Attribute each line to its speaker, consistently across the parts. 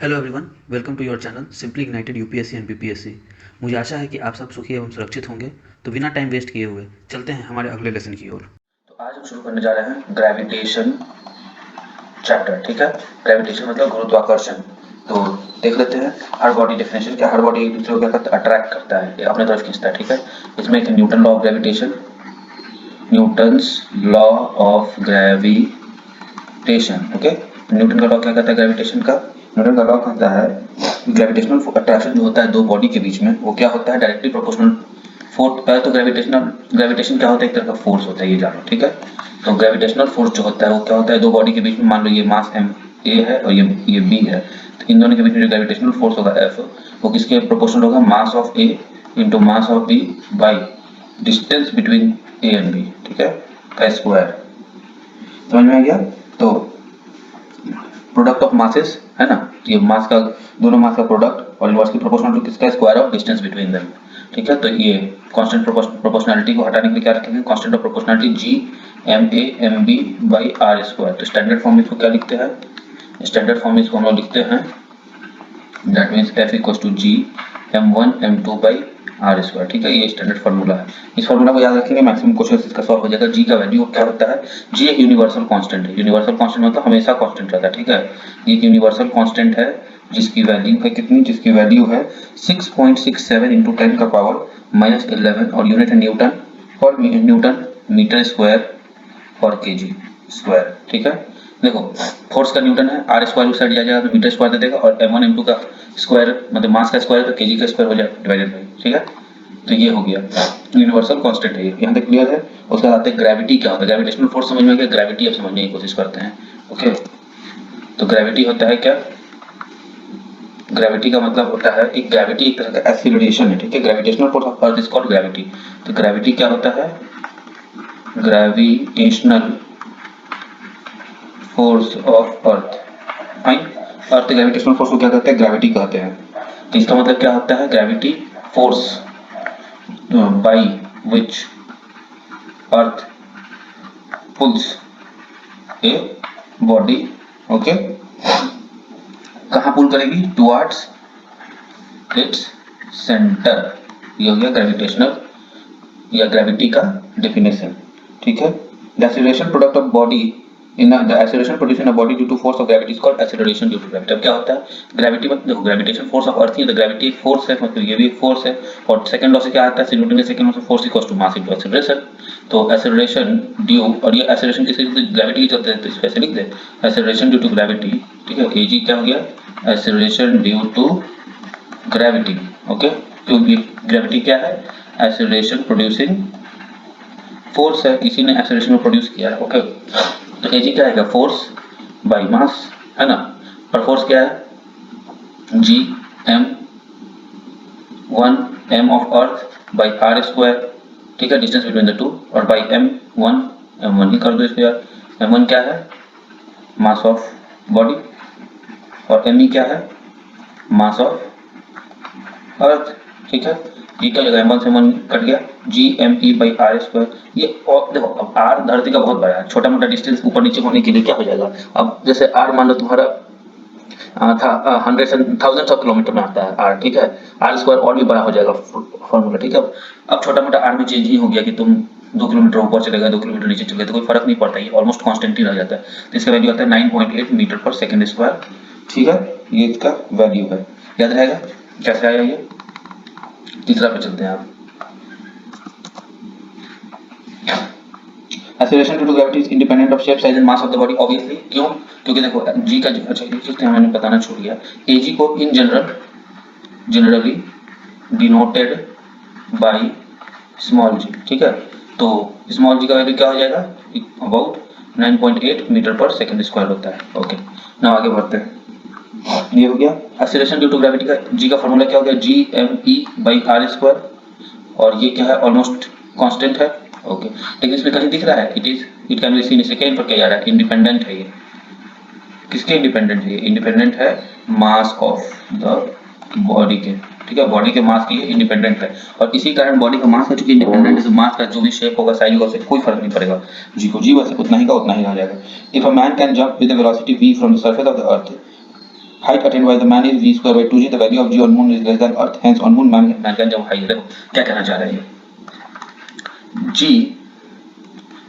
Speaker 1: Hello everyone, welcome to your channel simply ignited UPSC and BPSC. मुझे आशा है कि आप सब सुखी एवं सुरक्षित होंगे। तो बिना टाइम वेस्ट किए हुए चलते हैं हमारे अगले लेसन की ओर।
Speaker 2: तो आज हम शुरू करने जा रहे हैं ग्रेविटेशन चैप्टर। ठीक है, ग्रेविटेशन मतलब गुरुत्वाकर्षण। तो देख लेते हैं हर बॉडी डेफिनेशन क्या। हर बॉडी एक दूसरे को क्या करता है, अट्रैक्ट करता है, अपने तरफ खींचता है। ठीक है, इसमें एक Newton law of gravitation, Newton's law of gravitation. Okay, Newton का लॉ क्या कहता है ग्रेविटेशन का? न्यूटन का लॉ कहता है ग्रेविटेशनल अट्रैक्शन जो होता है दो बॉडी के बीच में, वो क्या होता है, डायरेक्टली प्रोपोर्शनल फोर्स। पहले तो ग्रेविटेशन क्या होता है, एक तरह का फोर्स होता है, ये जानो। ठीक है, तो ग्रेविटेशनल फोर्स जो होता है वो क्या होता है, दो बॉडी के बीच में, मान लो ये मास m a है और ये b है, तो इन दोनों के बीच में जो ग्रेविटेशनल फोर्स होगा F, वो किसके प्रोपोर्शनल होगा, mass of a into mass of b by distance between a and b। ठीक है, का स्क्वायर। समझ में आ गया? तो प्रोडक्ट ऑफ मासेस है ना, तो ये मास का, दोनों मास का प्रोडक्ट और इनवर्सली प्रोपोर्शनल टू किसका, square of distance between them. ठीक है, तो ये कांस्टेंट प्रोपोर्शनलिटी को हटाने के लिए क्या रखेंगे, constant of proportionality G M A M B by R square. तो स्टैंडर्ड फॉर्म में इसको क्या लिखते हैं, स्टैंडर्ड फॉर्म में इसको हम लोग लिखते हैं, that means F equals to G m1 m2 by R square. ठीक है, ये स्टैंडर्ड फार्मूला है। इस फार्मूला को याद रखेंगे, मैक्सिमम क्वेश्चन इसका सॉल्व हो जाएगा। जी का वैल्यू क्या होता है, जी एक यूनिवर्सल कांस्टेंट है। यूनिवर्सल कांस्टेंट मतलब हमेशा कांस्टेंट रहता है। ठीक है, ये एक यूनिवर्सल कांस्टेंट है जिसकी वैल्यू है कितनी, जिसकी वैल्यू है 6.67 इंटू 10 का पावर -11 और यूनिट है न्यूटन, और न्यूटन मीटर स्क्वायर और केजी स्क्वायर। ठीक है, देखो फोर्स का न्यूटन है, आर स्क्वायर उस साइड जाएगा तो मीटर स्क्वायर दे देगा, और m1 m2 का स्क्वायर मतलब मास का स्क्वायर तो केजी का स्क्वायर हो जाएगा डिवाइडेड बाई। ठीक है, तो ये हो गया यूनिवर्सल कांस्टेंट है, यहाँ तक क्लियर है। उसके बाद आते हैं ग्रेविटी क्या होता है। ग्रेविटेशनल फोर्स समझ में आ गया, ग्रेविटी अब समझने की कोशिश करते हैं। ओके, तो ग्रेविटी होता है क्या, ग्रेविटी का मतलब होता है, एक ग्रेविटी एक तरह का एक्सीलरेशन है। ठीक है, gravitational force of earth is called gravity. तो ग्रेविटी क्या होता है, gravitational force of earth. Fine, earth gravitational force को क्या कहते हैं, ग्रेविटी कहते हैं। तो इसका मतलब क्या होता है, gravity force by which earth pulls a body. Okay, कहाँ पुल करेगी, टुवर्ड्स इट्स सेंटर। ये हो गया ग्रेविटेशनल या ग्रेविटी का डेफिनेशन। ठीक है, the acceleration product of body in the acceleration produce in a body due to force of gravity is called acceleration due to gravity. अब क्या होता है, ग्रेविटी मतलब देखो, ग्रेविटेशन फोर्स ऑफ अर्थ ही है, तो ग्रेविटी एक फोर्स है, मतलब ये भी एक फोर्स है। और सेकंड लॉ से क्या आता है, न्यूटन के सेकंड लॉ से force equals to mass into acceleration. तो एक्सीलरेशन ड्यू, और ये एक्सीलरेशन किसी ग्रेविटी के चलते हैं, तो इस वैसे लिख दे एक्सीलरेशन ड्यू टू ग्रेविटी। ठीक है, एजी क्या हो गया, acceleration due to gravity. Okay, क्योंकि ग्रेविटी क्या है, एक्सीलरेशन प्रोड्यूसिंग फोर्स है, इसी ने एक्सीलरेशन को प्रोड्यूस किया है। ओके, तो एजी क्या है, फोर्स बाय मास है ना, और फोर्स क्या है, G M 1 m of earth by R square. ठीक है, डिस्टेंस बिटवीन द टू, और बाय m1 ही कर दो इसको यार। m1 क्या है, मास ऑफ बॉडी, और me क्या है, मास ऑफ अर्थ। ठीक है, जी क्या जगह m1 से m1 कट गया, G M E by R square. ये और देखो, अब आर धरती का बहुत बड़ा है, छोटा मोटा डिस्टेंस ऊपर नीचे होने के लिए क्या हो जाएगा, अब जैसे आर मान लो तुम्हारा था hundred and thousands of kilometre में आता है आर। ठीक है, आर स्क्वायर और भी बड़ा हो जाएगा फॉर्मूला। ठीक है, अब छोटा मोटा आर में चेंज ही हो गया कि तुम 2 किलोमीटर ऊपर चले गए, 2 किलोमीटर नीचे चले गए, तो कोई फर्क नहीं पड़ता, ये ऑलमोस्ट कांस्टेंट ही रह जाता है। तो इसका वैल्यू आता है 9.8 मीटर पर सेकंड स्क्वायर। ठीक है, ये इसका वैल्यू है, याद रहेगा। कैसे आया ये, तीसरा पे चलते हैं आप। Acceleration due to gravity is independent of shape, size and mass of the body. Obviously क्यों, क्योंकि देखो जी का, अच्छा एक चीज मैंने बताना छोड़ गया, एजी को इन generally denoted by small G. ठीक है, तो स्मॉल जी का वैल्यू क्या हो जाएगा, अबाउट 9.8 मीटर पर सेकंड स्क्वायर होता है। ओके, नाउ आगे बढ़ते हैं। ये हो गया एक्सीलरेशन ड्यू टू ग्रेविटी का, जी का फॉर्मूला क्या हो गया, G M E by R square, और ये क्या है, ऑलमोस्ट कांस्टेंट है। ओके, लेकिन इसमें कहीं दिख रहा है, इट कैन बी सीन, इससे कहीं पर क्या जा रहा है, इंडिपेंडेंट है। ये किसके इंडिपेंडेंट है, ये इंडिपेंडेंट है मास ऑफ द बॉडी के। ठीक है, बॉडी के मास की इंडिपेंडेंट है, और इसी कारण बॉडी का मास है चूंकि इंडिपेंडेंट है, मास का जो भी शेप होगा, साइज होगा, उससे कोई फर्क नहीं पड़ेगा, जी को जी वैसे उतना ही का उतना ही रह जाएगा। If a man can jump with the velocity v from the surface of the earth, height attained by the man is v square by 2g, the value of g on moon is less than earth, hence on moon man का जब high है। देखो क्या कहना चाह रहे हैं g,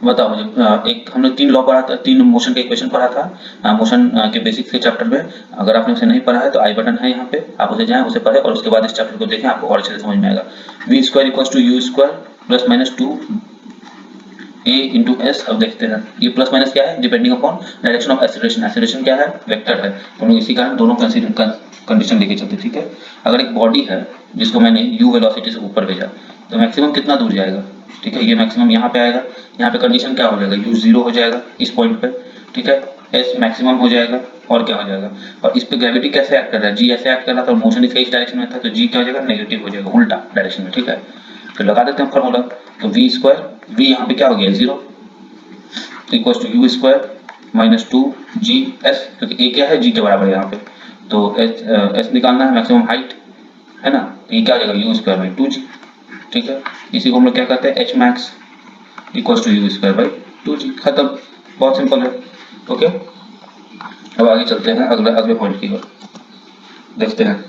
Speaker 2: बताओ मुझे। एक हमने 3 लॉ पढ़ा था, 3 मोशन के इक्वेशन पढ़ा था मोशन के बेसिक्स के चैप्टर में। अगर आपने उसे नहीं पढ़ा है तो आई बटन है यहाँ पे, आप उसे जाएं, उसे पढ़ें और उसके बाद इस चैप्टर को देखें, आपको और अच्छे से समझ में आएगा। v square equals to u square plus minus 2 a into S. अब देखते हैं ये प्लस माइनस क्या है, depending upon direction of acceleration. Acceleration क्या है, वेक्टर है, तो हम लोग इसी कारण दोनों कंडीशन लेके चलते, ठीक है। अगर एक बॉडी है जिसको मैंने u वेलोसिटी से ऊपर भेजा तो मैक्सिमम कितना दूर जाएगा, ठीक है, ये मैक्सिमम यहाँ पे आएगा। यहाँ पे कंडीशन क्या हो जाएगा, u 0 हो जाएगा इस पॉइंट पे, ठीक है, s मैक्सिमम हो जाएगा और क्या हो जाएगा, और इस पे ग्रेविटी कैसे एक्ट कर रहा है, g ऐसे एक्ट कर रहा था और मोशन इसके इस डायरेक्शन में था, तो g क्या हो जाएगा, नेगेटिव हो जाएगा, उल्टा डायरेक्शन में, ठीक है। तो लगा देते हैं फॉर्मूला, तो v स्क्वायर, v यहाँ पे क्या हो गया 0 equals to U square minus 2g s, क्योंकि a क्या है, g के बराबर है यहाँ पे, तो s निकालना है, मैक्सिमम हाइट है ना, तो ये क्या हो जाएगा u स्क्वायर बाई 2g, ठीक है। इसी को हम लोग क्या कहते हैं, h max equals to U square by 2g, खत्म, बहुत सिंपल है, ओके। अब आगे चलते हैं अगले पॉइंट की ओर, देखते हैं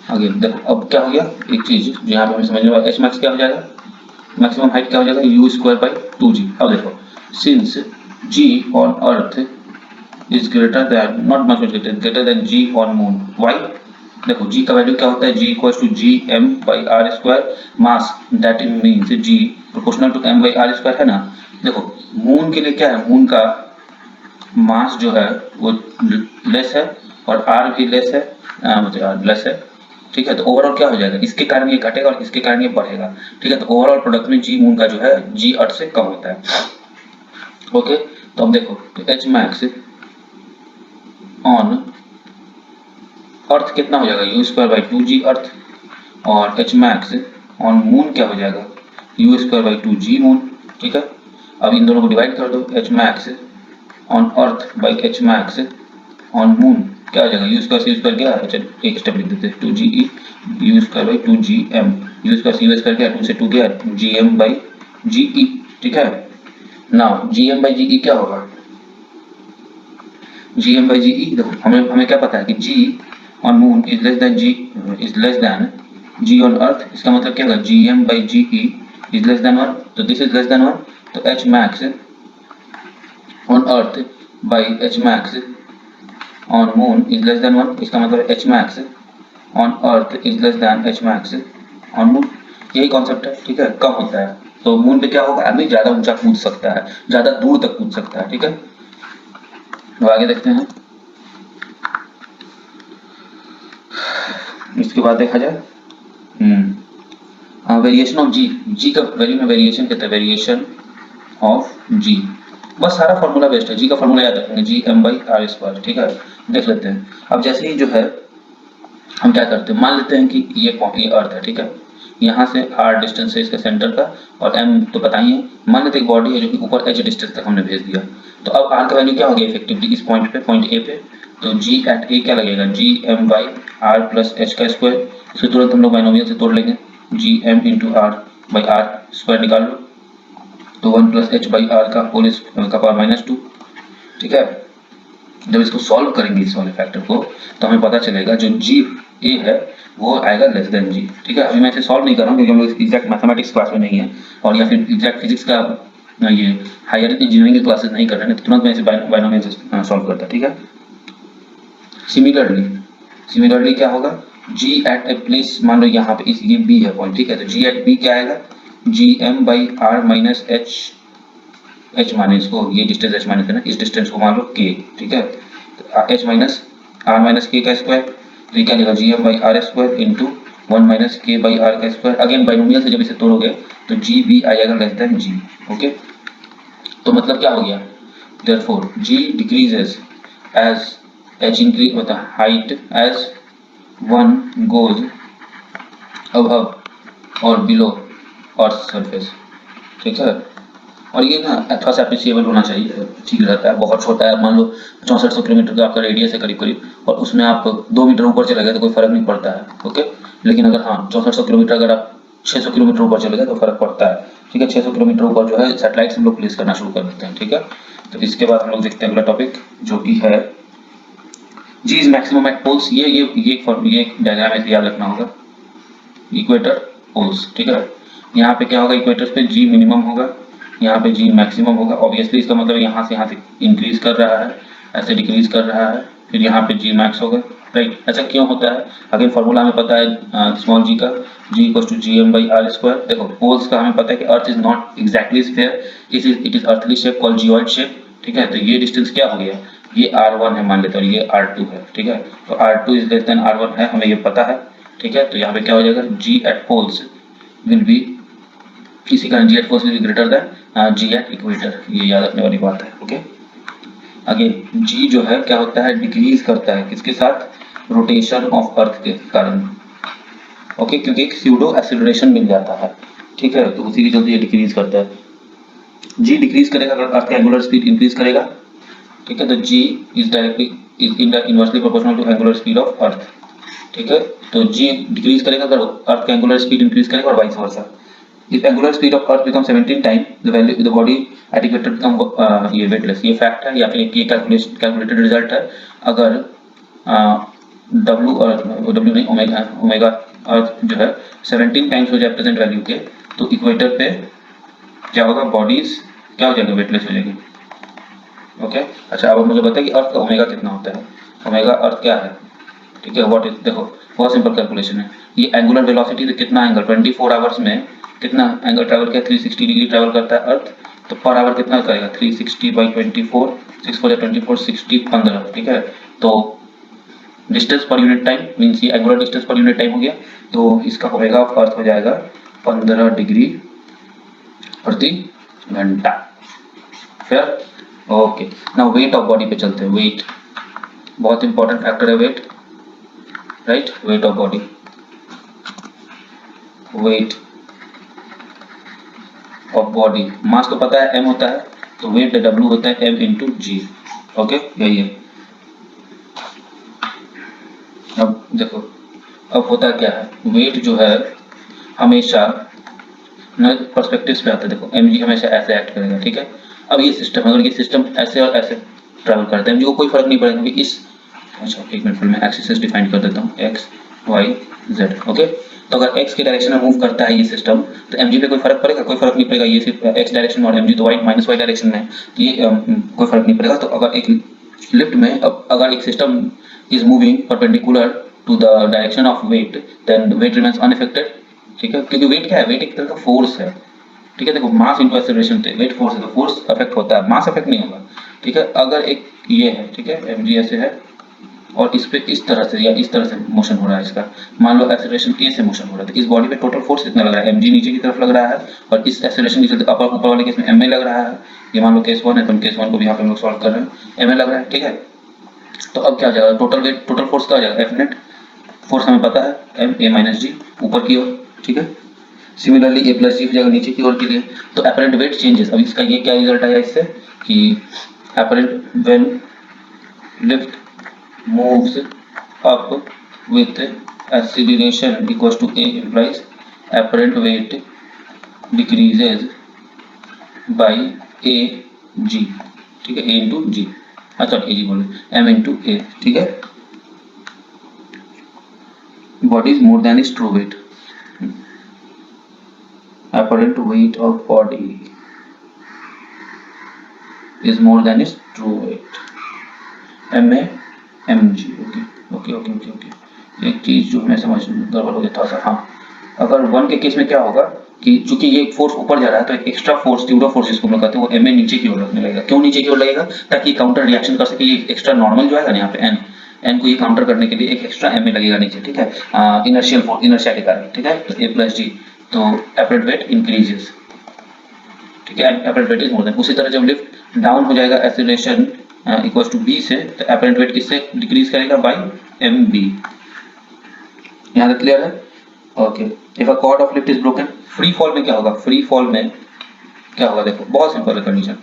Speaker 2: आगे। देखो अब क्या हो गया, एक चीज जो यहाँ पे हमें समझ में आया, h मैक्स क्या हो जाएगा, मैक्सिमम हाइट क्या हो जाएगा, u स्क्वायर बाई 2g। अब देखो since g on earth is greater than, not much greater than g on moon, why? देखो g का वैल्यू क्या होता है, g equals to g m by r square, mass that means g proportional to m by r square, है ना। देखो moon के लिए क्या है, मून का मास जो है वो लेस है और r भी लेस है, मतलब लेस है, ठीक है। तो ओवरऑल क्या हो जाएगा, इसके कारण ये घटेगा और इसके कारण ये बढ़ेगा, ठीक है। तो ओवरऑल प्रोडक्ट में जी मून का जो है जी अर्थ से कम होता है, ओके। तो अब देखो तो एच मैक्स ऑन अर्थ कितना हो जाएगा, यू स्क्वायर बाई 2g अर्थ, और एच मैक्स ऑन मून क्या हो जाएगा, you square by 2g moon, ठीक है। अब इन दोनों को डिवाइड कर दो, H max on earth by H max on moon क्या हो जाएगा, यू स्क्वायर सी स्क्वायर गया, अच्छा एक स्टेप लिख देते हैं, 2ge U square by 2gm, U square C square गया, 2 से 2 गया, gm बाई ge, ठीक है। नाउ gm बाई ge क्या होगा, gm बाई ge, देखो हमें क्या पता है कि g on moon is less than g on earth, इसका मतलब क्या होगा, gm by ge is less than 1, तो दिस इज लेस देन 1, तो h max on earth by h max on moon is less than 1, इसका मतलब h max on earth is less than h max on moon, यही concept है, ठीक है, कम होता है। तो मून पे क्या होगा, आदमी ज्यादा ऊंचा कूद सकता है, ज्यादा दूर तक कूद सकता है, ठीक है। तो आगे देखते हैं, इसके बाद देखा जाए वेरिएशन ऑफ जी का वैल्यू में वेरिएशन कहते हैं, वेरिएशन ऑफ जी, बस सारा फॉर्मूला बेस्ड है, जी का फॉर्मूला याद रखेंगे, G M by R square, ठीक है। देख लेते हैं, अब जैसे ही जो है हम क्या करते हैं, मान लेते हैं कि ये अर्थ है, ठीक है, यहाँ से r डिस्टेंस है इसके सेंटर का और m तो पता ही है, मान लेते हैं बॉडी है जो कि ऊपर h डिस्टेंस तक हमने भेज दिया, तो अब r का वैल्यू क्या हो गया इफेक्टिवली इस पॉइंट पे, पॉइंट a पे, तो g एट a क्या लगेगा, G M by R plus H का स्क्वायर, इसे तुरंत हम लोग बाइनोमियल से तोड़ लेंगे, G M into R by R square निकाल लो, तो 1 प्लस एच बाई आर का होल का पावर माइनस 2, ठीक है। जब इसको सॉल्व करेंगे इस वाले फैक्टर को तो हमें पता चलेगा जो जी ए है वो आएगा लेस देन जी, ठीक है। अभी मैं इसे सॉल्व नहीं कर रहा हूँ क्योंकि हम लोग एग्जैक्ट मैथमेटिक्स क्लास में नहीं है और या फिर एग्जैक्ट फिजिक्स का ये हायर इंजीनियरिंग की क्लासेस नहीं कर रहे हैं, तो तुरंत मैं इसे बाइनोमियल से सॉल्व करता, ठीक है। सिमिलरली क्या होगा, जी एट ए प्लेस, मान लो यहाँ पे इस ये बी है पॉइंट, ठीक है, तो जी एट बी क्या आएगा, G M by R minus H माने इसको, ये डिस्टेंस एच माइनस है ना, इस डिस्टेंस को मान लो के, ठीक है, तो एच माइनस आर माइनस के का स्क्वायर, तो ये क्या लिखा, G M by R square into 1 minus के बाई आर का स्क्वायर, अगेन बाइनोमियल से जब इसे तोड़ोगे तो जी बी आएगा लेस देन जी, ओके। तो मतलब क्या हो गया, therefore G decreases as H increase, मतलब हाइट एज 1 गोज अबव और बिलो अर्थ सरफेस, ठीक है। और ये ना थोड़ा सा अप्रिशिएबल होना चाहिए, ठीक रहता है, बहुत छोटा है, मान लो 6400 किलोमीटर का आपका रेडियस है करीब करीब, और उसमें आप 2 मीटर ऊपर चले गए तो कोई फर्क नहीं पड़ता है, ओके। लेकिन अगर हाँ 6400 किलोमीटर अगर आप 600 किलोमीटर ऊपर चले गए तो फर्क पड़ता है, ठीक है। 600 किलोमीटर ऊपर जो है सैटेलाइट्स हम लोग प्लेस करना शुरू कर देते हैं, ठीक है। तो इसके बाद हम लोग देखते हैं अगला टॉपिक जो कि है जी इज मैक्सिमम एट पोल्स, ये डायग्राम ऐसे याद रखना होगा, इक्वेटर पोल्स, ठीक है। यहाँ पे क्या होगा, इक्वेटर पे जी मिनिमम होगा, यहाँ पे जी मैक्सिमम होगा। ऑब्वियसली इसका मतलब यहाँ से इंक्रीज कर रहा है, ऐसे डिक्रीज कर रहा है, फिर यहाँ पे जी मैक्स होगा, राइट। ऐसा क्यों होता है, अगेन फॉर्मूला हमें पता है स्मॉल जी का, G equal to G M by R square. देखो पोल्स का हमें पता है कि earth is not exactly sphere, it is earthly shape called geoid shape, ठीक है। तो ये डिस्टेंस क्या हो गया, ये r1 है मान लेते हैं और ये r2 है, ठीक है। तो r2 is less than r1 है, हमें ये पता है, ठीक है। तो यहाँ पे क्या हो जाएगा, g at poles will be, इसी कारण g at poles will be greater than g at equator, ये याद रखने वाली बात है, ओके। अगेन g जो है क्या होता है, डिक्रीज करता है किसके साथ, रोटेशन ऑफ अर्थ के कारण, ओके, क्योंकि एक स्यूडो एक्सेलरेशन मिल जाता है, ठीक है। तो उसी के चलते ये डिक्रीज करता है। g डिक्रीज करेगा अगर अर्थ का एंगुलर स्पीड इंक्रीज करेगा, ठीक है। तो g is directly is inversely proportional to angular speed of earth, ठीक है। तो g डिक्रीज करेगा अगर अर्थ का एंगुलर स्पीड इंक्रीज करेगा और vice versa. If angular speed of Earth becomes 17 times the body at equator become ये weightless, ये फैक्ट है या फिर ये कैलकुलेटेड रिजल्ट है। अगर W और W नहीं ओमेगा अर्थ जो है 17 टाइम्स हो जाए प्रेजेंट वैल्यू के, तो इक्वेटर पे क्या होगा, बॉडीज क्या हो जाएगी, वेटलेस हो जाएगी, ओके। अच्छा अब मुझे बताइए कि अर्थ का ओमेगा कितना होता है, ओमेगा अर्थ क्या है, ठीक है। व्हाट इज, देखो बहुत सिंपल कैलकुलेशन है, ये एंगुलर वेलोसिटी तो कितना एंगल 24 आवर्स में कितना एंगल ट्रैवल किया, 360 डिग्री ट्रैवल करता है अर्थ, तो पर आवर कितना करेगा, 360 बाई 24, 6 4 24 60 15, ठीक है। तो डिस्टेंस पर यूनिट टाइम मींस ये एंगुलर डिस्टेंस पर यूनिट टाइम हो गया, तो इसका ओमेगा ऑफ अर्थ हो जाएगा 15 डिग्री प्रति घंटा, फिर okay. Now weight of body पे चलते हैं, वेट बहुत इंपॉर्टेंट फैक्टर है weight, right. Weight of body, weight of body, mass तो पता है m होता है, तो वेट w होता है m इंटू जी, ओके यही है। अब देखो अब होता क्या है, वेट जो है हमेशा न पर्सपेक्टिव पे आता है, देखो mg हमेशा ऐसे एक्ट करेगा, ठीक है। अब ये सिस्टम, अगर ये सिस्टम ऐसे और ऐसे ट्रैवल करता है, mg को कोई फर्क नहीं पड़ेगा कि इस, अच्छा एक मिनट मैं एक्सिस डिफाइन कर देता हूँ, x y z, ओके। तो अगर x के डायरेक्शन में मूव करता है ये सिस्टम, तो mg पे कोई फर्क पड़ेगा, कोई फर्क नहीं पड़ेगा, ये सिर्फ x डायरेक्शन में और mg तो y माइनस y डायरेक्शन में, तो ये कोई फर्क नहीं पड़ेगा। तो अगर एक लिफ्ट में अगर एक system is moving perpendicular to the direction of weight, then weight remains unaffected, ठीक है। क्योंकि वेट क्या है, वेट एक तरह का फोर्स है, ठीक है। देखो मास इनटू एक्सेलरेशन थे, वेट फोर्स है, तो फोर्स अफेक्ट होता है, मास अफेक्ट नहीं होगा, ठीक है। अगर एक ये है, ठीक है, mg ऐसे है और इस पे इस तरह से या इस तरह से मोशन हो रहा है इसका, मान लो एक्सेलरेशन a से मोशन हो रहा है, तो इस बॉडी पे टोटल फोर्स कितना लग रहा है, mg नीचे की तरफ लग रहा है और इस एक्सेलरेशन के चलते ऊपर वाले केस में ma लग रहा है। ये मान लो केस 1 है, तो केस 1 को भी यहाँ पे हम लोग सॉल्व कर रहे हैं, ma लग रहा है, ठीक है। तो अब क्या हो जाएगा, टोटल वेट, टोटल फोर्स क्या हो जाएगा, F नेट फोर्स हमें पता है m a माइनस जी ऊपर की ओर, ठीक है। सिमिलरली a प्लस जी हो जाएगा नीचे की ओर के लिए। तो अपरेंट वेट चेंजेस, अब इसका ये क्या रिजल्ट आया इससे कि apparent when lift moves up with acceleration equals to a implies apparent weight decreases by a g, ठीक है, a इंटू जी, अच्छा ए जी बोले m इंटू ए, ठीक है। Body is more than is true weight, apparent weight of body is more than its true weight, ma mg, okay okay okay okay okay. एक चीज जो मैं समझ गड़बड़ हो गया था सा, हाँ। अगर 1 के केस में क्या होगा कि चूंकि ये फोर्स ऊपर जा रहा है, तो एक एक्स्ट्रा फोर्स ट्यूडो फोर्स जिसको हम लोग कहते हैं, वो ma नीचे की ओर लगने लगेगा। क्यों नीचे की ओर लगेगा, ताकि काउंटर रिएक्शन कर सके, ये एक्स्ट्रा नॉर्मल जो है ना यहाँ पे n को ये काउंटर करने के लिए एक एक्स्ट्रा ma लगेगा नीचे, ठीक है, इनर्शियल फोर्स, इनर्शिया के कारण, ठीक है। तो a प्लस जी, तो अपरेंट वेट इंक्रीजेस, ठीक है, apparent wait is more then. उसी तरह जब लिफ्ट डाउन हो जाएगा एक्सेलरेशन इक्वल्स टू b से, तो अपरेंट वेट किससे डिक्रीज करेगा, बाय mb। यहाँ तक क्लियर है, okay. If a cord of lift is broken, free fall में क्या होगा, फ्री फॉल में क्या होगा, देखो बहुत सिंपल है कंडीशन,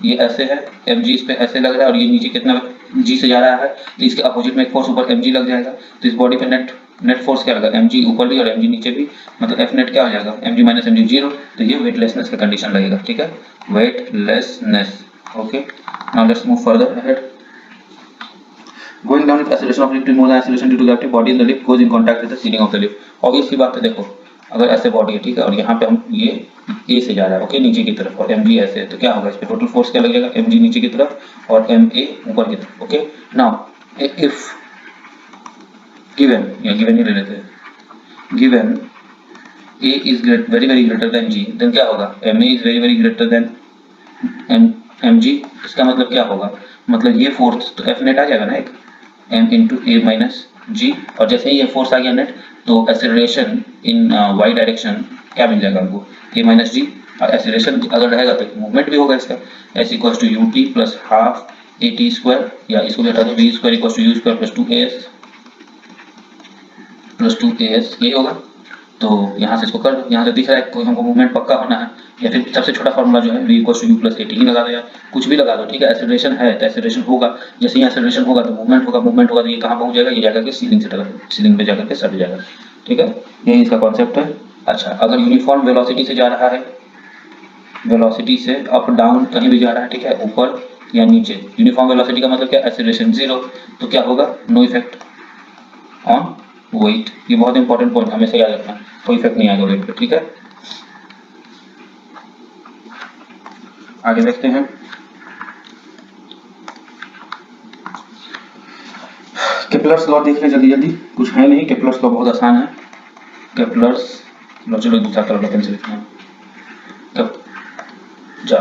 Speaker 2: ये ऐसे है, mg इस पे ऐसे लग रहा है और ये नीचे कितना g से जा रहा है, तो इसके अपोजिट में एक फोर्स ऊपर mg लग जाएगा, तो इस बॉडी पे नेट फोर्स क्या लगा, mg ऊपर भी और mg नीचे भी, मतलब f नेट क्या हो जाएगा, mg माइनस mg 0, तो ये वेटलेसनेस का कंडीशन लगेगा, ठीक है, weightlessness, okay. Now let's move further ahead. Going down with acceleration of lift is more than acceleration due to gravity. Body in the lift goes in contact with the ceiling of the lift. Obvious सी बात है, देखो अगर ऐसे body है ठीक है और यहाँ पे हम ये ए से जा रहा है ओके नीचे की तरफ और एम जी ऐसे है तो क्या होगा इस पे टोटल फोर्स क्या लगेगा एम जी नीचे की तरफ और एम ए ऊपर की तरफ ओके नाउ इफ गिवन या गिवन ही ले लेते हैं given A is very very greater than G then क्या होगा M A is very very greater than M G इसका मतलब क्या होगा मतलब ये फोर्स तो एफ नेट आ जाएगा ना एक एम इंटू ए माइनस जी और जैसे ही ये फोर्स आ गया नेट तो एक्सेलरेशन इन वाई डायरेक्शन क्या मिल जाएगा हमको ए माइनस जी और एक्सेलरेशन अगर रहेगा तो मूवमेंट भी होगा इसका S equals to U T plus half A T square या इसको भी हटा दो V square equals to U square plus two A S ये होगा तो यहाँ से इसको कर दो यहाँ से दिख रहा है कोई हमको मूवमेंट पक्का होना है या फिर सबसे छोटा फॉर्मूला जो है v equals to U plus A T ही लगा दो या कुछ भी लगा दो ठीक है एक्सेलरेशन है तो एक्सेलरेशन होगा जैसे ही एक्सेलरेशन होगा तो मूवमेंट होगा तो ये कहाँ पहुँच जाएगा ये जाकर के सीलिंग पे जाकर के सट जाएगा ठीक है यही इसका कॉन्सेप्ट है अच्छा अगर यूनिफॉर्म वेलोसिटी से जा रहा है वेलोसिटी से अप डाउन कहीं भी जा रहा है ठीक है ऊपर या नीचे यूनिफॉर्म वेलोसिटी का मतलब क्या एक्सेलरेशन जीरो तो क्या होगा नो इफेक्ट ऑन वेट ये बहुत इंपॉर्टेंट पॉइंट हमेशा याद रखना कोई इफेक्ट नहीं आएगा वेट पे ठीक है आगे देखते हैं केप्लर्स लॉ देख लें जल्दी जल्दी कुछ है नहीं केप्लर्स लॉ बहुत आसान है केप्लर्स लॉ चलो दूसरा कलर पेन से लिखते हैं कब जा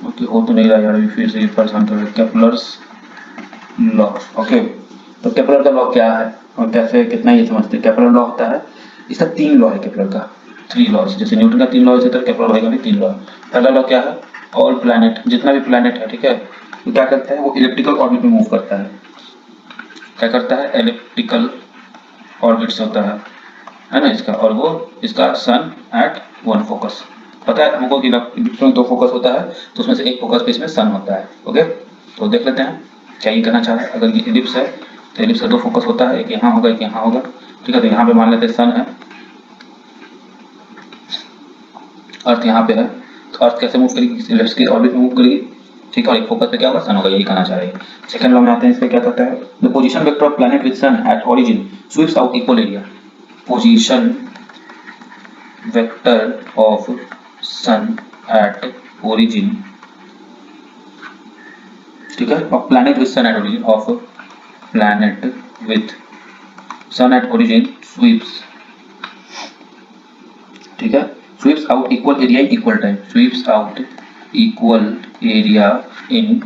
Speaker 2: ओके हो तो नहीं रहा यार अभी फिर से परेशान कर रहा है केप्लर्स लॉ ओके तो केपलर का लॉ क्या है और कैसे कितना ये समझते हैं केपलर लॉ होता है इसका तीन लॉ है केपलर का थ्री लॉज जैसे न्यूटन का तीन लॉ इसी तरह केपलर का भी तीन लॉ पहला लॉ क्या है ऑल प्लैनेट जितना भी प्लैनेट है ठीक है वो क्या करता है वो इलिप्टिकल ऑर्बिट में मूव करता है क्या करता है इलिप्टिकल ऑर्बिट्स होता है ना इसका और वो इसका सन एट वन फोकस पता है हमको कि इलिप्स में दो फोकस होता है तो उसमें से एक फोकस पे इसमें सन होता है ओके तो देख लेते हैं क्या ये कहना चाह रहा है अगर ये इलिप्स है तो इलिप्स का दो फोकस होता है एक यहाँ होगा एक यहाँ होगा ठीक है तो यहाँ पे मान लेते हैं सन है अर्थ यहाँ पे है तो अर्थ कैसे मूव करेगी इलिप्स की ऑर्बिट में मूव करेगी ठीक है और एक फोकस पे क्या होगा सन होगा यही कहना चाह रही है सेकंड लॉ में आते हैं इसका क्या कहता है the position vector of planet with sun at origin sweeps out equal area position vector of sun at origin ठीक है of planet with sun at origin of planet with sun at origin sweeps ठीक है sweeps out equal area in equal time sweeps out equal area in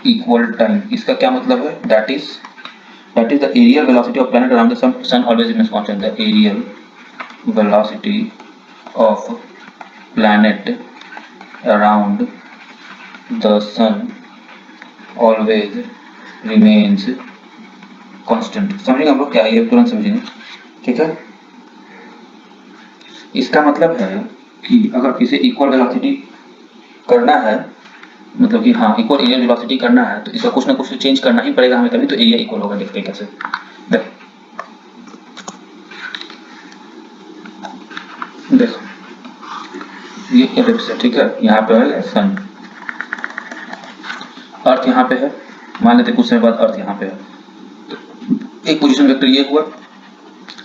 Speaker 2: equal time इसका क्या मतलब है that is the areal velocity of planet around the sun always remains constant the areal velocity of planet around the sun always remains constant समझेंगे हम लोग क्या है ये तुरंत समझेंगे ठीक है इसका मतलब है कि अगर किसी इक्वल वेलोसिटी करना है मतलब कि हाँ इक्वल एरियल वेलोसिटी करना है तो इसका कुछ ना कुछ चेंज करना ही पड़ेगा हमें तभी तो एरिया इक्वल होगा देखते हैं कैसे देखो ये इलिप्स है ठीक है यहाँ पे है सन अर्थ यहाँ पे है मान लेते कुछ समय बाद अर्थ यहाँ पे है तो एक पोजीशन वेक्टर ये हुआ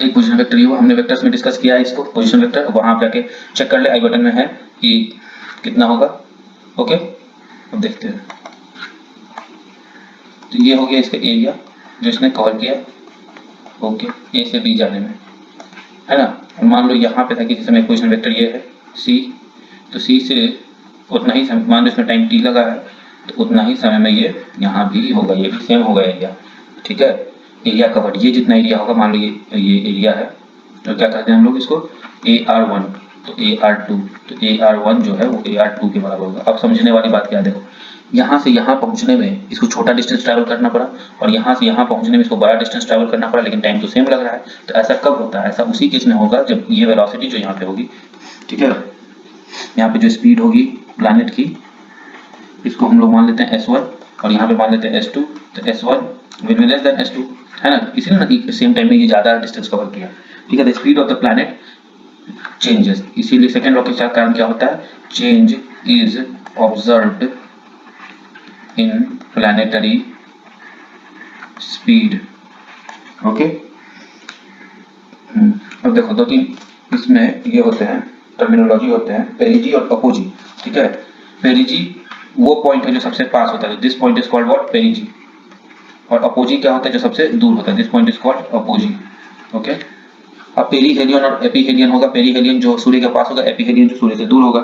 Speaker 2: एक पोजीशन वेक्टर ये हुआ हमने वेक्टर्स में डिस्कस किया है इसको पोजीशन वेक्टर वहां आप जाके चेक कर ले आई बटन में है कि कितना होगा ओके अब देखते हैं तो ये हो गया इसका एरिया जो इसने कवर किया ओके ए से बी जाने में है ना मान लो यहाँ पे था कि जिस समय पोजीशन वेक्टर ये है सी तो सी से उतना ही समय मान लो इसमें टाइम टी लगा है तो उतना ही समय में ये यहाँ भी होगा ये भी सेम होगा एरिया ठीक है एरिया कवर्ड ये जितना एरिया होगा मान लो ये एरिया है तो क्या कहते हैं हम लोग इसको AR1 तो AR2 तो AR1 जो है वो AR2 के बराबर होगा अब समझने वाली बात क्या है देखो यहाँ से यहाँ पहुँचने में इसको छोटा डिस्टेंस ट्रैवल करना पड़ा और यहाँ से यहाँ पहुँचने में इसको बड़ा डिस्टेंस ट्रैवल करना पड़ा लेकिन टाइम तो सेम लग रहा है तो ऐसा कब होता है ऐसा उसी केस में होगा जब ये वेलोसिटी जो यहाँ पे होगी ठीक है यहाँ पे जो स्पीड होगी प्लैनेट की इसको हम लोग मान लेते हैं S1 और यहाँ पे मान लेते हैं S2 तो S1 will be less than S2 है ना इसीलिए ना सेम टाइम में ये ज्यादा डिस्टेंस कवर किया ठीक है the speed of the planet changes इसीलिए सेकंड लॉ के कारण क्या होता है change is observed in planetary speed. Okay, अब देखो दो तीन इसमें ये होते हैं, टर्मिनोलॉजी होते हैं, पेरिजी और अपोजी। ठीक है, पेरिजी वो पॉइंट है जो सबसे पास होता है, this point is called what, पेरिजी। और अपोजी क्या होता है, जो सबसे दूर होता है, this point is called apogee. Okay, अब पेरीहेलियन और एपीहेलियन होगा, पेरीहेलियन जो सूर्य के पास होगा, एपीहेलियन जो सूर्य से दूर होगा।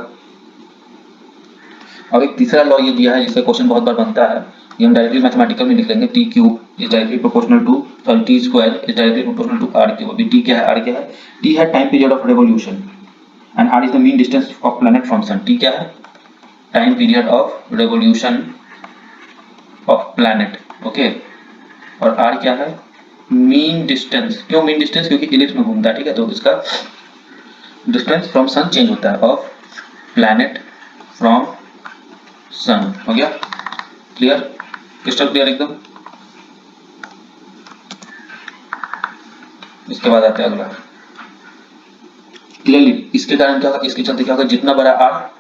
Speaker 2: अब एक तीसरा लॉ ये दिया है जिसका क्वेश्चन बहुत बार बनता है, ये हम डायरेक्टली मैथमेटिकल में लिख लेंगे, T cube is directly proportional to, sorry T square is directly proportional to R cube. अभी टी क्या है, आर क्या है, टी है time period of revolution and R is the mean distance of planet from sun. T क्या है, time period of revolution of planet. Okay, और R क्या है, मीन डिस्टेंस। क्यों मीन डिस्टेंस, क्योंकि इलिप्स में घूमता है। ठीक है, तो इसका डिस्टेंस फ्रॉम सन चेंज होता है, ऑफ प्लैनेट फ्रॉम सन। हो गया क्लियर, क्रिस्टल क्लियर एकदम। इसके बाद आता है अगला, क्लियरली इसके कारण क्या होगा, इसके चलते क्या होगा, जितना बड़ा आर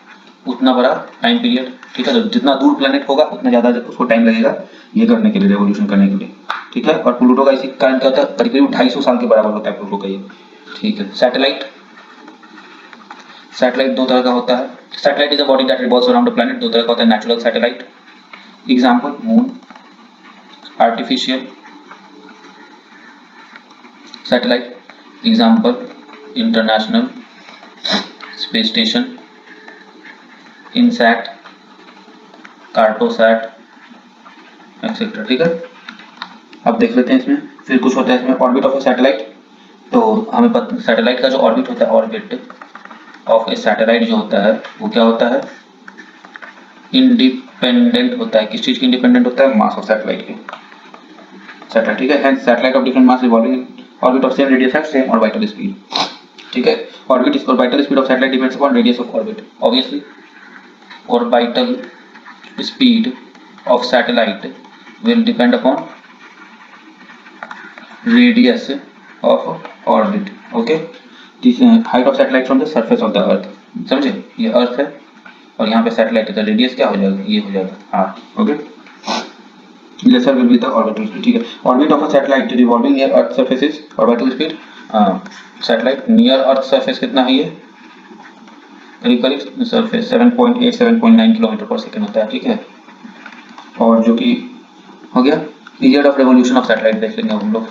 Speaker 2: उतना बड़ा टाइम पीरियड। ठीक है, तो जितना दूर प्लैनेट होगा उतना ज्यादा उसको टाइम लगेगा ये करने के लिए, रेवोल्यूशन करने के लिए। ठीक है, और प्लूटो का इसी कारण क्या होता है, करीब करीब 250 साल के बराबर होता है प्लूटो का ये। ठीक है, सैटेलाइट, सैटेलाइट दो तरह का होता है। Satellite is a body that revolves around a planet, दो तरह का होता है, natural satellite, example moon, artificial satellite, example international space station, INSAT, Cartosat etcetera. ठीक है, अब देख लेते हैं इसमें, फिर कुछ होता है इसमें ऑर्बिट ऑफ ए सैटेलाइट। तो हमें पता सैटेलाइट का जो ऑर्बिट होता है, ऑर्बिट ऑफ ए सैटेलाइट जो होता है वो क्या होता है, इंडिपेंडेंट होता है। किस चीज के इंडिपेंडेंट होता है, मास ऑफ सैटेलाइट के। सैटेलाइट, ठीक है, hence satellite of different mass revolving in orbit of same radius and same orbital speed. ठीक है, orbit is orbital speed of satellite depends upon radius of orbit. Obviously orbital speed of satellite will depend upon radius of orbit. Okay, this height of satellite from the surface of the earth। समझे, ये अर्थ है और यहाँ पे satellite है, तो radius क्या हो जाएगा, ये हो जाएगा r। Okay, lesser will be the orbital speed। ठीक है, orbit of a satellite revolving near earth surface is orbital speed। Satellite near earth surface कितना है, ये करीब करीब सरफेस 7.8 7.9 किलोमीटर पर सेकेंड होता है। ठीक है, और जो कि हो गया period of revolution of satellite. देख लेंगे हम लोग,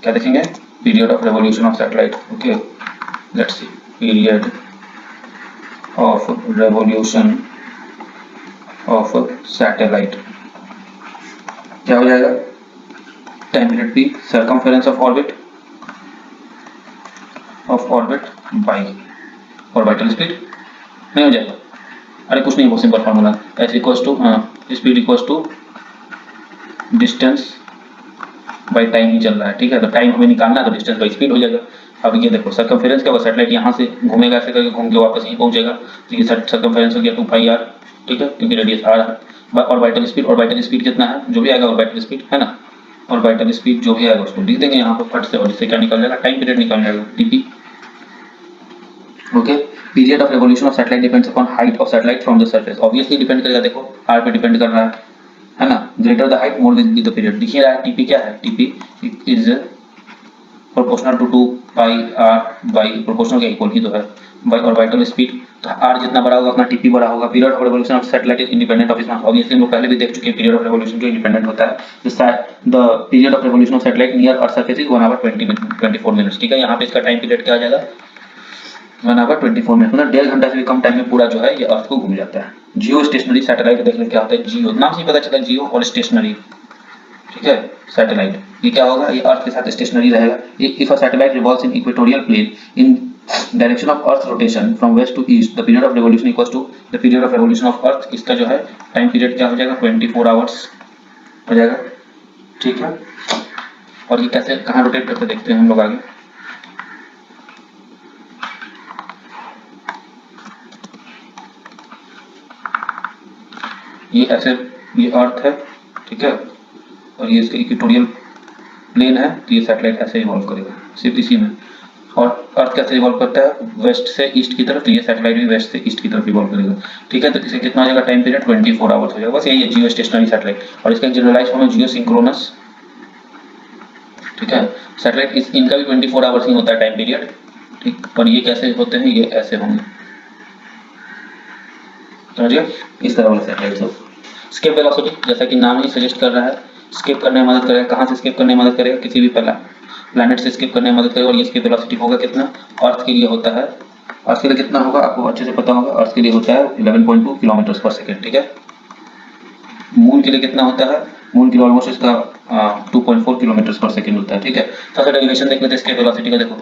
Speaker 2: क्या देखेंगे, period of revolution of satellite. Okay, let's see, period of revolution of satellite क्या हो जाएगा, time period P, circumference of orbit by orbital speed. नहीं हो जाएगा, अरे कुछ नहीं, बहुत simple formula, H equals to speed equals to distance by time ही चल रहा है। ठीक है, तो टाइम हमें निकालना है तो डिस्टेंस बाई स्पीड हो जाएगा। अब ये देखो सर्कमफेरेंस क्या होगा, सैटेलाइट यहाँ से घूमेगा, ऐसे करके घूम के वापस यहीं पहुंचेगा, तो ये सर्कमफेरेंस हो गया 2πr। ठीक है, क्योंकि रेडियस r है। ऑर्बिटल स्पीड कितना है, जो भी आएगा ऑर्बिटल स्पीड है ना, ऑर्बिटल स्पीड जो भी आएगा उसको लिख देंगे यहाँ पर फट से, और इससे क्या निकल जाएगा, टाइम पीरियड निकल जाएगा, TP. Okay, period of revolution of satellite depends upon height of satellite from the surface. Obviously depend करेगा, देखो r पे डिपेंड कर रहा है ना, greater the height more will be the period. दिख रहा है टीपी क्या है, TP is proportional to 2πr by proportional के इक्वल ही तो है बाई ऑर्बिटल स्पीड। तो r जितना बड़ा होगा उतना टीपी बड़ा होगा। Period of revolution of satellite is independent of its mass. Obviously हम लोग पहले भी देख चुके हैं पीरियड ऑफ रेवोल्यूशन जो इंडिपेंडेंट होता है। The period of revolution of satellite near earth surface is 1 hour 24 minutes। ठीक है, यहाँ पे इसका टाइम पीरियड क्या आ जाएगा, 1 hour 24 मिनट, मतलब 1.5 घंटा से भी कम टाइम में पूरा जो है ये अर्थ को घूम जाता है। जियो स्टेशनरी सैटेलाइट देख लें क्या होता है, जियो नाम से ही पता चला, जियो और स्टेशनरी। ठीक है, सैटेलाइट ये क्या होगा, ये अर्थ के साथ स्टेशनरी रहेगा। If a satellite revolves in equatorial plane in direction of earth rotation from west to east, the period of revolution equals to the period of revolution of earth. इसका जो है टाइम पीरियड क्या हो जाएगा, 24 hours हो जाएगा। ठीक है, और ये कैसे कहाँ रोटेट करते देखते हैं हम लोग आगे। ये ऐसे, ये अर्थ है, ठीक है, और ये इसके इक्वेटोरियल प्लेन है, तो ये सैटेलाइट ऐसे इवॉल्व करेगा सिर्फ इसी में। और अर्थ कैसे रिवॉल्व करता है, वेस्ट से ईस्ट की तरफ, तो ये सैटेलाइट भी वेस्ट से ईस्ट की तरफ रिवॉल्व करेगा। ठीक है, तो इसे कितना हो जाएगा टाइम पीरियड, 24 आवर्स हो जाएगा। बस यही है जियो स्टेशनरी सैटेलाइट, और इसका एक जनरलाइज फॉर्म है जियो सिंक्रोनस। ठीक है, सैटेलाइट इनका भी 24 आवर्स ही होता है टाइम पीरियड। ठीक, पर ये कैसे होते हैं, ये ऐसे होंगे, समझिए, इस तरह वाले सैटेलाइट सब। स्केप वेलोसिटी, जैसा कि नाम ही सजेस्ट कर रहा है, स्केप करने में मदद करेगा। कहाँ से स्केप करने में मदद करेगा, किसी भी प्लैनेट से स्केप करने में मदद करेगा। और ये स्केप वेलोसिटी होगा कितना, अर्थ के लिए होता है, अर्थ के लिए कितना होगा आपको अच्छे से पता होगा, अर्थ के लिए होता है 11.2 किलोमीटर पर सेकेंड। ठीक है, मून के लिए कितना होता है, मून के लिए ऑलमोस्ट इसका 2.4 किलोमीटर पर सेकेंड होता है। ठीक है, थोड़ा सा डेरिवेशन देख लेते हैं स्केप वेलोसिटी का। देखो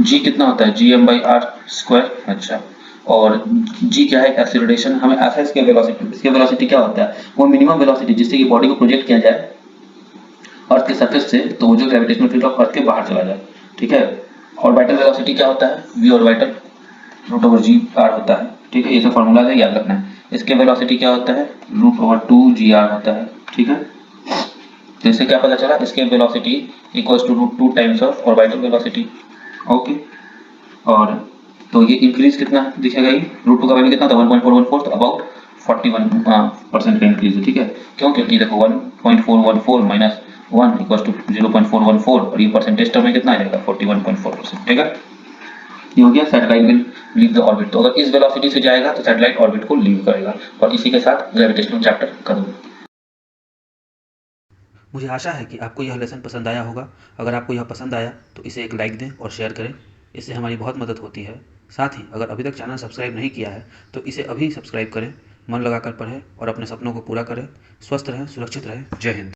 Speaker 2: जी कितना होता है, gm/r²। अच्छा, और g क्या है, एक्सीलरेशन। हमें ऐसा इसके वेलोसिटी क्या होता है, वो मिनिमम वेलोसिटी जिससे कि बॉडी को प्रोजेक्ट किया जाए अर्थ के सरफेस से, तो वो जो ग्रेविटेशनल फील्ड ऑफ अर्थ के बाहर चला जाए। ठीक है, ऑर्बिटल वेलोसिटी क्या होता है, v ऑर्बिटल √g/r होता है। ठीक है, ये सब फॉर्मूला है, याद रखना है। इसके वेलोसिटी क्या होता है, √2gr होता है। ठीक है, तो इससे क्या पता चला, इसके velocity equals to √2 times of orbital velocity. Okay, और तो ये इंक्रीज कितना दिखेगा, ये √2 का वैल्यू कितना था, 1.414, तो अबाउट 41% का इंक्रीज है। ठीक है, क्यों, क्योंकि देखो 1.414 माइनस 1 इक्वल्स टू 0.414, और ये परसेंटेज टर्म में कितना आ जाएगा, 41.4%। ठीक है, ये हो गया satellite will leave the orbit. तो अगर इस वेलोसिटी से जाएगा तो सैटेलाइट ऑर्बिट को लीव करेगा। और इसी के साथ ग्रेविटेशनल चैप्टर खत्म।
Speaker 1: मुझे आशा है कि आपको यह लेसन पसंद आया होगा। अगर आपको यह पसंद आया तो इसे एक लाइक दें और शेयर करें, इससे हमारी बहुत मदद होती है। साथ ही अगर अभी तक चैनल सब्सक्राइब नहीं किया है तो इसे अभी सब्सक्राइब करें। मन लगाकर पढ़ें और अपने सपनों को पूरा करें। स्वस्थ रहें, सुरक्षित रहें। जय हिंद।